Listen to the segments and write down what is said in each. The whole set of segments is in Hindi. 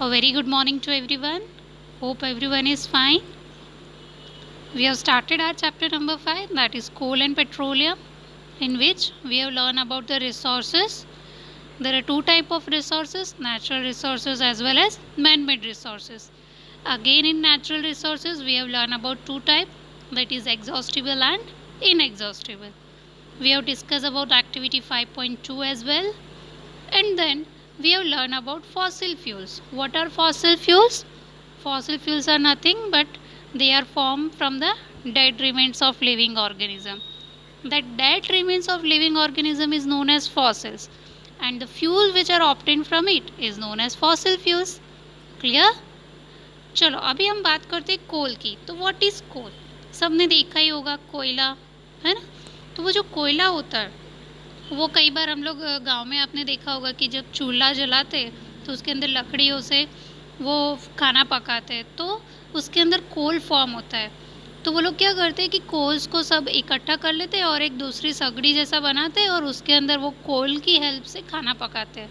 A very good morning to everyone. Hope everyone is fine. We have started our chapter number 5, that is coal and petroleum, in which we have learned about the resources. There are two types of resources, natural resources as well as man-made resources. Again, in natural resources, we have learned about two types, that is exhaustible and inexhaustible. We have discussed about activity 5.2 as well. And then we have learned about fossil fuels. What are fossil fuels? Fossil fuels are nothing but they are formed from the dead remains of living organism. That dead remains of living organism is known as fossils, and the fuel which are obtained from it is known as fossil fuels. Clear? चलो अभी हम बात करते हैं कोल की. तो व्हाट इज कोल? सबने देखा ही होगा कोयला, है ना. तो वो जो कोयला होता है वो कई बार हम लोग गांव में आपने देखा होगा कि जब चूल्हा जलाते तो उसके अंदर लकड़ियों से वो खाना पकाते तो उसके अंदर कोल फॉर्म होता है. तो वो लोग क्या करते हैं कि कोल्स को सब इकट्ठा कर लेते हैं और एक दूसरी सगड़ी जैसा बनाते हैं और उसके अंदर वो कोल की हेल्प से खाना पकाते हैं.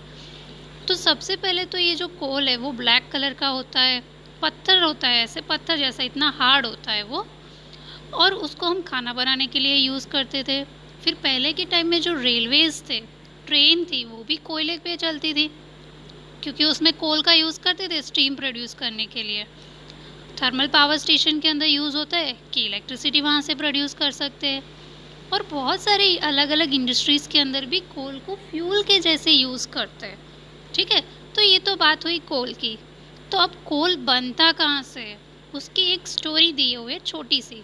तो सबसे पहले तो ये जो कोल है वो ब्लैक कलर का होता है, पत्थर होता है, ऐसे पत्थर जैसा, इतना हार्ड होता है वो, और उसको हम खाना बनाने के लिए यूज़ करते थे. फिर पहले के टाइम में जो रेलवेज़ थे, ट्रेन थी, वो भी कोयले पे चलती थी क्योंकि उसमें कोल का यूज़ करते थे स्टीम प्रोड्यूस करने के लिए. थर्मल पावर स्टेशन के अंदर यूज़ होता है कि इलेक्ट्रिसिटी वहाँ से प्रोड्यूस कर सकते हैं. और बहुत सारे अलग अलग इंडस्ट्रीज़ के अंदर भी कोल को फ्यूल के जैसे यूज़ करते हैं. ठीक है, तो ये तो बात हुई कोल की. तो अब कोल बनता कहाँ से है, उसकी एक स्टोरी दी हुई है छोटी सी.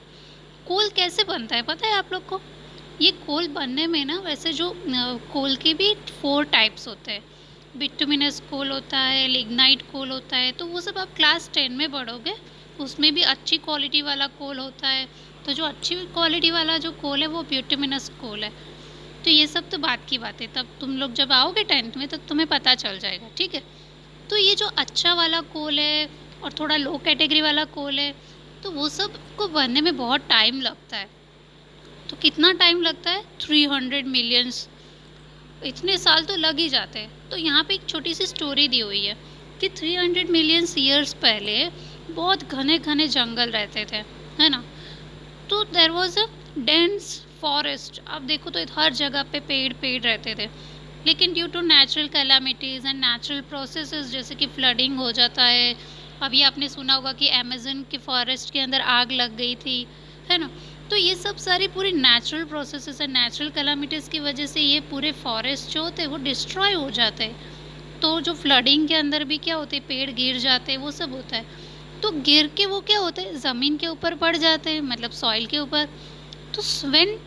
कोल कैसे बनता है पता है आप लोग को? ये कोल बनने में ना, वैसे जो कोल के भी 4 टाइप्स होते हैं. बिटुमिनस कोल होता है, लिग्नाइट कोल होता है, तो वो सब आप क्लास 10 में पढ़ोगे. उसमें भी अच्छी क्वालिटी वाला कोल होता है. तो जो अच्छी क्वालिटी वाला जो कोल है वो बिटुमिनस कोल है. तो ये सब तो बात की बात है, तब तुम लोग जब आओगे 10th में तब तुम्हें पता चल जाएगा. ठीक है, तो ये जो अच्छा वाला कोल है और थोड़ा लो कैटेगरी वाला कोल है, तो वो सब को बनने में बहुत टाइम लगता है. तो कितना टाइम लगता है? 300 मिलियंस, इतने साल तो लग ही जाते हैं. तो यहाँ पे एक छोटी सी स्टोरी दी हुई है कि 300 मिलियंस ईयर्स पहले बहुत घने घने जंगल रहते थे, है ना. तो there was a dense forest. अब देखो तो हर जगह पे पेड़ पेड़ रहते थे, लेकिन due to natural calamities and natural processes, जैसे कि फ्लडिंग हो जाता है. अभी आपने सुना होगा कि अमेज़न के फॉरेस्ट के अंदर आग लग गई थी, है ना. तो ये सब सारी पूरी natural processes and natural calamities की वजह से ये पूरे फॉरेस्ट जो होते हैं वो डिस्ट्रॉय हो जाते हैं. तो जो फ्लडिंग के अंदर भी क्या होते हैं, पेड़ गिर जाते हैं, वो सब होता है. तो गिर के वो क्या होता है, ज़मीन के ऊपर पड़ जाते हैं, मतलब सॉइल के ऊपर. तो when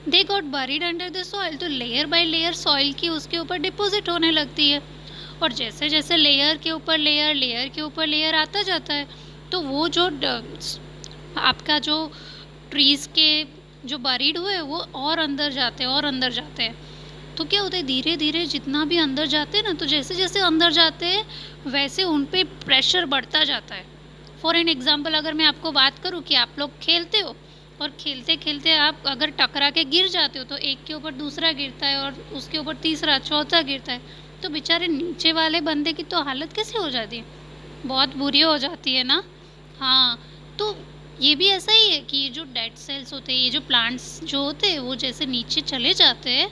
they got buried under the soil, तो लेयर बाय लेयर सॉइल की उसके ऊपर डिपॉजिट होने लगती है. और जैसे जैसे लेयर के ऊपर लेयर, लेयर के ऊपर लेयर आता जाता है, तो वो जो आपका जो ट्रीज़ के जो बरीड हुए वो और अंदर जाते हैं और अंदर जाते हैं. तो क्या होता है, धीरे धीरे जितना भी अंदर जाते हैं ना, तो जैसे जैसे अंदर जाते हैं वैसे उन पे प्रेशर बढ़ता जाता है. फॉर एन एग्जांपल अगर मैं आपको बात करूँ कि आप लोग खेलते हो और खेलते खेलते आप अगर टकरा के गिर जाते हो, तो एक के ऊपर दूसरा गिरता है और उसके ऊपर तीसरा चौथा गिरता है. तो बेचारे नीचे वाले बंदे की तो हालत कैसे हो जाती है, बहुत बुरी हो जाती है ना. हाँ, तो ये भी ऐसा ही है कि ये जो डेड सेल्स होते हैं, ये जो प्लांट्स जो होते हैं, वो जैसे नीचे चले जाते हैं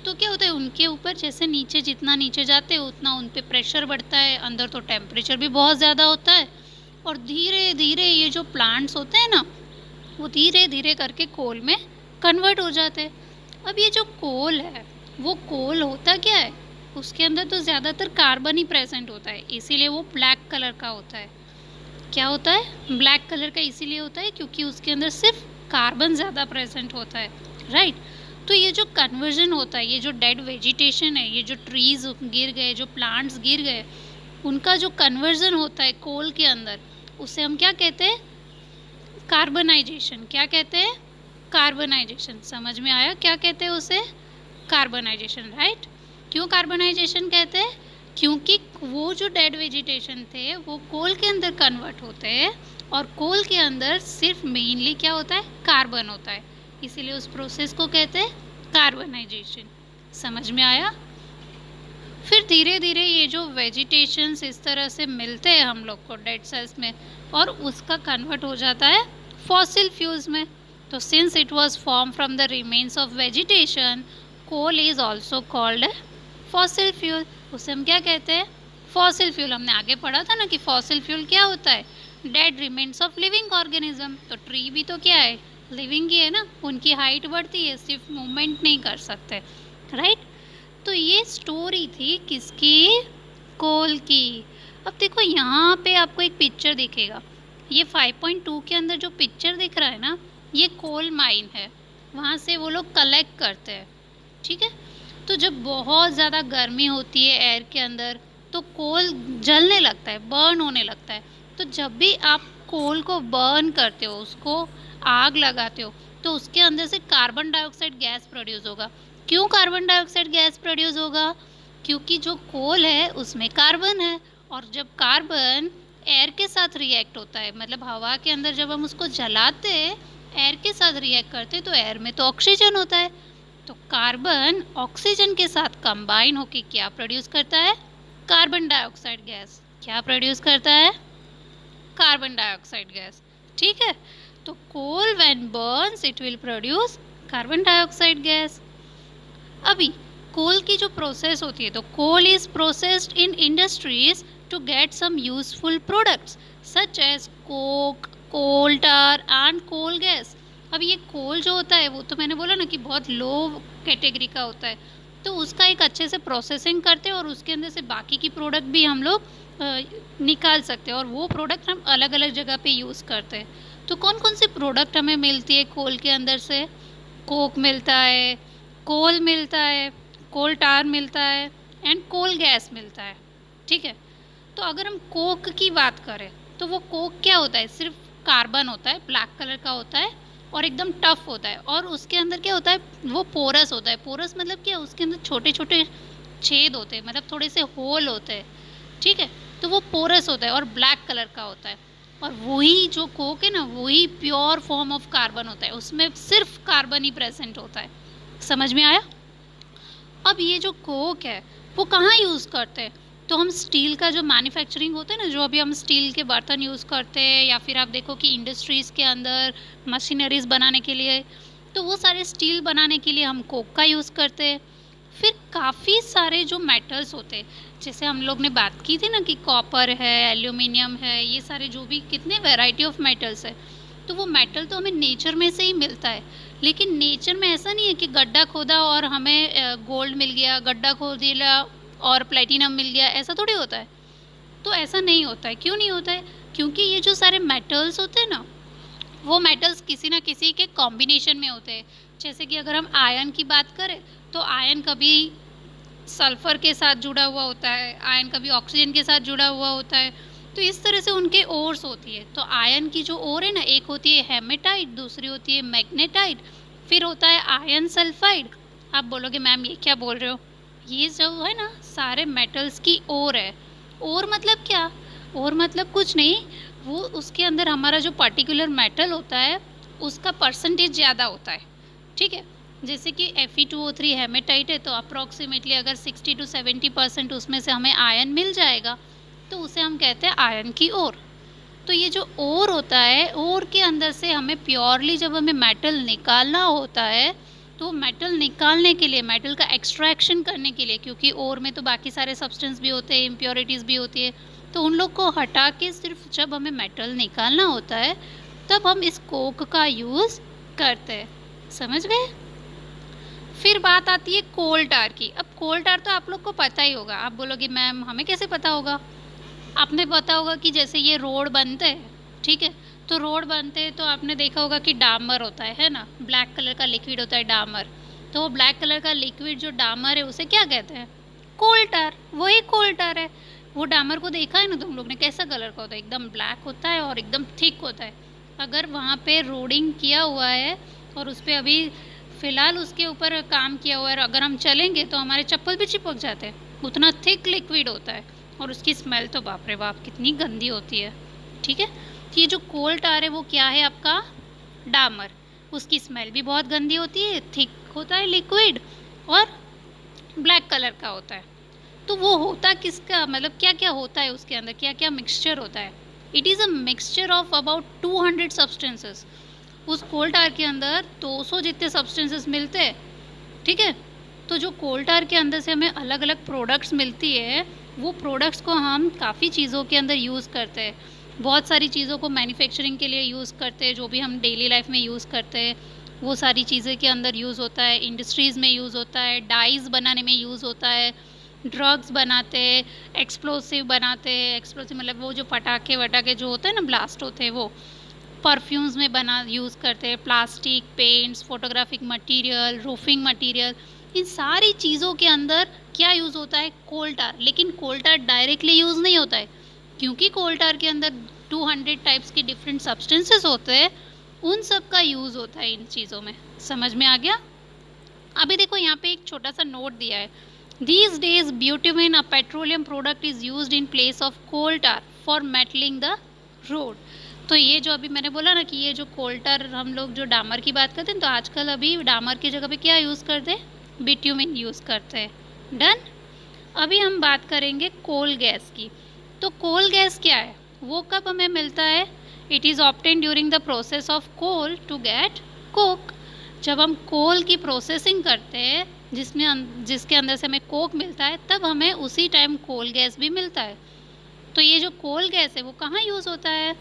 तो क्या होता है, उनके ऊपर जैसे नीचे जितना नीचे जाते हैं उतना उन पे प्रेशर बढ़ता है. अंदर तो टेम्परेचर भी बहुत ज़्यादा होता है. और धीरे धीरे ये जो प्लांट्स होते हैं ना, वो धीरे धीरे करके कोल में कन्वर्ट हो जाते हैं. अब ये जो कोल है, वो कोल होता क्या है, उसके अंदर तो ज़्यादातर कार्बन ही प्रेजेंट होता है, इसीलिए वो ब्लैक कलर का होता है. क्या होता है, ब्लैक कलर का इसीलिए होता है क्योंकि उसके अंदर सिर्फ कार्बन ज़्यादा प्रेजेंट होता है, राइट. तो ये जो कन्वर्जन होता है, ये जो डेड वेजिटेशन है, ये जो ट्रीज़ गिर गए, जो प्लांट्स गिर गए, उनका जो कन्वर्जन होता है कोल के अंदर, उसे हम क्या कहते हैं, कार्बनाइजेशन. क्या कहते हैं, कार्बनाइजेशन. समझ में आया क्या कहते हैं उसे, कार्बनाइजेशन, राइट. क्यों कार्बनाइजेशन कहते हैं, क्योंकि वो जो डेड वेजिटेशन थे वो कोल के अंदर कन्वर्ट होते हैं और कोल के अंदर सिर्फ मेनली क्या होता है, कार्बन होता है, इसीलिए उस प्रोसेस को कहते हैं कार्बनाइजेशन. समझ में आया. फिर धीरे धीरे ये जो वेजिटेशंस इस तरह से मिलते हैं हम लोग को डेड सेल्स में, और उसका कन्वर्ट हो जाता है फॉसिल फ्यूल्स में। तो since it was form from the remains of vegetation, coal is also called fossil fuel. उसे हम क्या कहते हैं? Fossil fuel. हमने आगे पढ़ा था ना कि फॉसिल फ्यूल क्या होता है? Dead remains of living organism. तो ट्री भी तो क्या है? लिविंग ही है ना, उनकी हाइट बढ़ती है, सिर्फ मूवमेंट नहीं कर सकते, राइट। तो ये स्टोरी थी किसकी? कोल की। अब देखो यहाँ पे आपको एक पिक्चर दिखेगा, ये 5.2 के अंदर जो पिक्चर दिख रहा है ना, ये कोल माइन है, वहाँ से वो लोग कलेक्ट करते हैं, ठीक है। तो जब बहुत ज़्यादा गर्मी होती है एयर के अंदर, तो कोल जलने लगता है, बर्न होने लगता है। तो जब भी आप कोल को बर्न करते हो, उसको आग लगाते हो, तो उसके अंदर से कार्बन डाइऑक्साइड गैस प्रोड्यूस होगा। क्यों कार्बन डाइऑक्साइड गैस प्रोड्यूस होगा? क्योंकि जो कोल है उसमें कार्बन है, और जब कार्बन एयर के साथ रिएक्ट होता है, मतलब हवा के अंदर जब हम उसको जलाते हैं, एयर के साथ रिएक्ट करते हैं, तो एयर में तो ऑक्सीजन होता है। तो कार्बन ऑक्सीजन के साथ कंबाइन होकर क्या प्रोड्यूस करता है? Carbon dioxide gas. क्या प्रोड्यूस करता है? कार्बन डाइऑक्साइड गैस, ठीक है। तो coal when burns it will produce carbon dioxide gas. अभी कोल की जो प्रोसेस होती है, तो coal is processed in industries to get some useful products such as coke, coal tar and coal gas. अब ये कोल जो होता है वो तो मैंने बोला ना कि बहुत लो कैटेगरी का होता है, तो उसका एक अच्छे से प्रोसेसिंग करते हैं और उसके अंदर से बाकी की प्रोडक्ट भी हम लोग निकाल सकते हैं, और वो प्रोडक्ट हम अलग अलग जगह पे यूज़ करते हैं। तो कौन कौन सी प्रोडक्ट हमें मिलती है कोल के अंदर से? कोक मिलता है, कोल मिलता है, कोल टार मिलता है एंड कोल गैस मिलता है, ठीक है। तो अगर हम कोक की बात करें, तो वो कोक क्या होता है? सिर्फ कार्बन होता है, ब्लैक कलर का होता है और एकदम टफ होता है, और उसके अंदर क्या होता है? वो पोरस होता है। पोरस मतलब क्या? उसके अंदर छोटे छोटे छेद होते हैं, मतलब थोड़े से होल होते हैं, ठीक है। तो वो पोरस होता है और ब्लैक कलर का होता है, और वही जो कोक है ना, वही प्योर फॉर्म ऑफ कार्बन होता है, उसमें सिर्फ कार्बन ही प्रेजेंट होता है। समझ में आया? अब ये जो कोक है वो कहाँ यूज़ करते हैं? तो हम स्टील का जो मैन्युफैक्चरिंग होता है ना, जो अभी हम स्टील के बर्तन यूज़ करते हैं, या फिर आप देखो कि इंडस्ट्रीज़ के अंदर मशीनरीज बनाने के लिए, तो वो सारे स्टील बनाने के लिए हम कोक का यूज़ करते हैं। फिर काफ़ी सारे जो मेटल्स होते हैं, जैसे हम लोग ने बात की थी ना कि कॉपर है, एल्यूमिनियम है, ये सारे जो भी कितने वैरायटी ऑफ मेटल्स है, तो वो मेटल तो हमें नेचर में से ही मिलता है। लेकिन नेचर में ऐसा नहीं है कि गड्ढा खोदा और हमें गोल्ड मिल गया, गड्ढा खोद दिया और प्लेटिनम मिल गया, ऐसा थोड़ी होता है। तो ऐसा नहीं होता है। क्यों नहीं होता है? क्योंकि ये जो सारे मेटल्स होते हैं ना, वो मेटल्स किसी ना किसी के कॉम्बिनेशन में होते हैं। जैसे कि अगर हम आयन की बात करें, तो आयन कभी सल्फ़र के साथ जुड़ा हुआ होता है, आयन कभी ऑक्सीजन के साथ जुड़ा हुआ होता है। तो इस तरह से उनके ओर्स होती है। तो आयन की जो ओर है ना, एक होती है हेमेटाइट, दूसरी होती है मैग्नेटाइट, फिर होता है आयन सल्फाइड। आप बोलोगे मैम ये क्या बोल रहे हो? ये जो है ना सारे मेटल्स की ओर है। ओर मतलब क्या? ओर मतलब कुछ नहीं, वो उसके अंदर हमारा जो पर्टिकुलर मेटल होता है उसका परसेंटेज ज़्यादा होता है, ठीक है। जैसे कि Fe2O3 हेमेटाइट है, तो अप्रॉक्सीमेटली अगर 60 to 70% उसमें से हमें आयन मिल जाएगा, तो उसे हम कहते हैं आयन की ओर। तो ये जो ओर होता है, ओर के अंदर से हमें प्योरली जब हमें मेटल निकालना होता है, तो मेटल निकालने के लिए, मेटल का एक्सट्रैक्शन करने के लिए, क्योंकि ओर में तो बाकी सारे सब्सटेंस भी होते हैं, इम्प्योरिटीज़ भी होती है, तो उन लोग को हटा के सिर्फ जब हमें मेटल निकालना होता है, तब हम इस कोक का यूज़ करते हैं। समझ गए? फिर बात आती है कोल टार की। अब कोल टार तो आप लोग को पता ही होगा। आप बोलोगे मैम हमें कैसे पता होगा? आपने पता होगा कि जैसे ये रोड बनते हैं, ठीक है, तो रोड बनते हैं तो आपने देखा होगा कि डामर होता है ना, ब्लैक कलर का लिक्विड होता है डामर। तो वो ब्लैक कलर का लिक्विड जो डामर है उसे क्या कहते हैं? कोल टार। वही कोल टार है। वो डामर को देखा है ना तुम लोग ने, कैसा कलर का होता है? एकदम ब्लैक होता है और एकदम थिक होता है। अगर वहाँ पे रोडिंग किया हुआ है और उस पर अभी फ़िलहाल उसके ऊपर काम किया हुआ है, अगर हम चलेंगे तो हमारे चप्पल भी चिपक जाते हैं, उतना थिक लिक्विड होता है। और उसकी स्मेल तो बाप रे बाप कितनी गंदी होती है, ठीक है। तो ये जो कोल टार है वो क्या है? आपका डामर। उसकी स्मेल भी बहुत गंदी होती है, थिक होता है लिक्विड और ब्लैक कलर का होता है। तो वो होता किसका, मतलब क्या क्या होता है उसके अंदर, क्या क्या मिक्सचर होता है? It is a mixture of about 200 substances. उस कोल टार के अंदर 200 जितने सब्सटेंसेस मिलते हैं, ठीक है। तो जो कोल टार के अंदर से हमें अलग अलग प्रोडक्ट्स मिलती है, वो प्रोडक्ट्स को हम काफ़ी चीज़ों के अंदर यूज़ करते हैं। बहुत सारी चीज़ों को मैन्युफैक्चरिंग के लिए यूज़ करते हैं, जो भी हम डेली लाइफ में यूज़ करते हैं वो सारी चीज़ें के अंदर यूज़ होता है। इंडस्ट्रीज़ में यूज़ होता है, डाइज़ बनाने में यूज़ होता है, ड्रग्स बनाते हैं, एक्सप्लोसिव बनाते हैं। एक्सप्लोसिव मतलब वो जो पटाखे वटाखे जो होते हैं ना, ब्लास्ट होते हैं, वो परफ्यूम्स में बना यूज़ करते हैं। Plastic, paints, photographic material, roofing material, इन सारी चीज़ों के अंदर क्या यूज़ होता है? कोल टार। लेकिन कोल टार डायरेक्टली यूज़ नहीं होता है, क्योंकि कोल टार के अंदर 200 टाइप्स के डिफरेंट सब्सटेंसेस होते हैं, उन सब का यूज़ होता है इन चीज़ों में। समझ में आ गया? अभी देखो यहाँ पे एक छोटा सा नोट दिया है, these days bitumen a petroleum product is used in place of coal tar for metalling the road. तो ये जो अभी मैंने बोला ना कि ये जो कोल टार, हम लोग जो डामर की बात करते हैं, तो आजकल अभी डामर की जगह पे क्या यूज़ करते हैं? बिट्यूमिन यूज़ करते हैं। डन। अभी हम बात करेंगे कोल गैस की। तो कोल गैस क्या है, वो कब हमें मिलता है? It is obtain during the process of coal to get coke. जब हम कोल की प्रोसेसिंग करते हैं, जिसके अंदर से हमें कोक मिलता है, तब हमें उसी टाइम कोल गैस भी मिलता है। तो ये जो कोल गैस है वो कहाँ यूज़ होता है?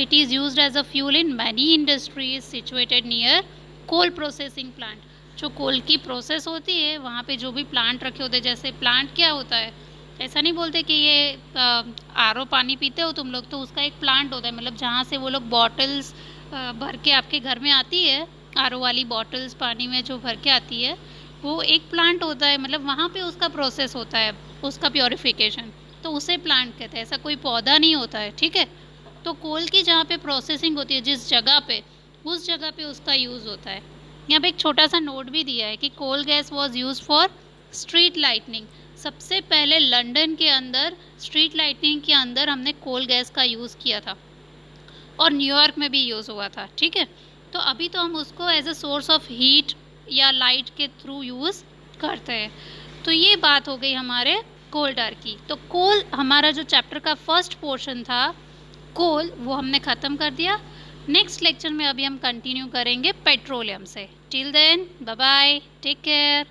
It is used as a fuel in many industries situated near coal processing plant. जो कोल की प्रोसेस होती है वहाँ पे जो भी प्लांट रखे होते हैं, जैसे प्लांट क्या होता है, ऐसा नहीं बोलते कि ये आरओ पानी पीते हो तुम लोग, तो उसका एक प्लांट होता है, मतलब जहाँ से वो लोग बॉटल्स भर के आपके घर में आती है, आरओ वाली बॉटल्स पानी में जो भर के आती है, वो एक प्लांट होता है, मतलब वहाँ पे उसका प्रोसेस होता है, उसका प्योरीफिकेशन, तो उसे प्लांट कहते हैं। ऐसा कोई पौधा नहीं होता है, ठीक है। तो कोल की जहाँ पे प्रोसेसिंग होती है, जिस जगह पे, उस जगह पे उसका यूज़ होता है। यहाँ पे एक छोटा सा नोट भी दिया है कि coal gas was use for street lightning. सबसे पहले लंदन के अंदर स्ट्रीट लाइटनिंग के अंदर हमने कोल गैस का यूज़ किया था, और न्यूयॉर्क में भी यूज़ हुआ था, ठीक है। तो अभी तो हम उसको as a source of heat या लाइट के थ्रू यूज़ करते हैं। तो ये बात हो गई हमारे कोल टार की। तो कोल, हमारा जो चैप्टर का फर्स्ट पोर्शन था कोल, वो हमने ख़त्म कर दिया। नेक्स्ट लेक्चर में अभी हम कंटिन्यू करेंगे पेट्रोलियम से। Till then bye bye, take care.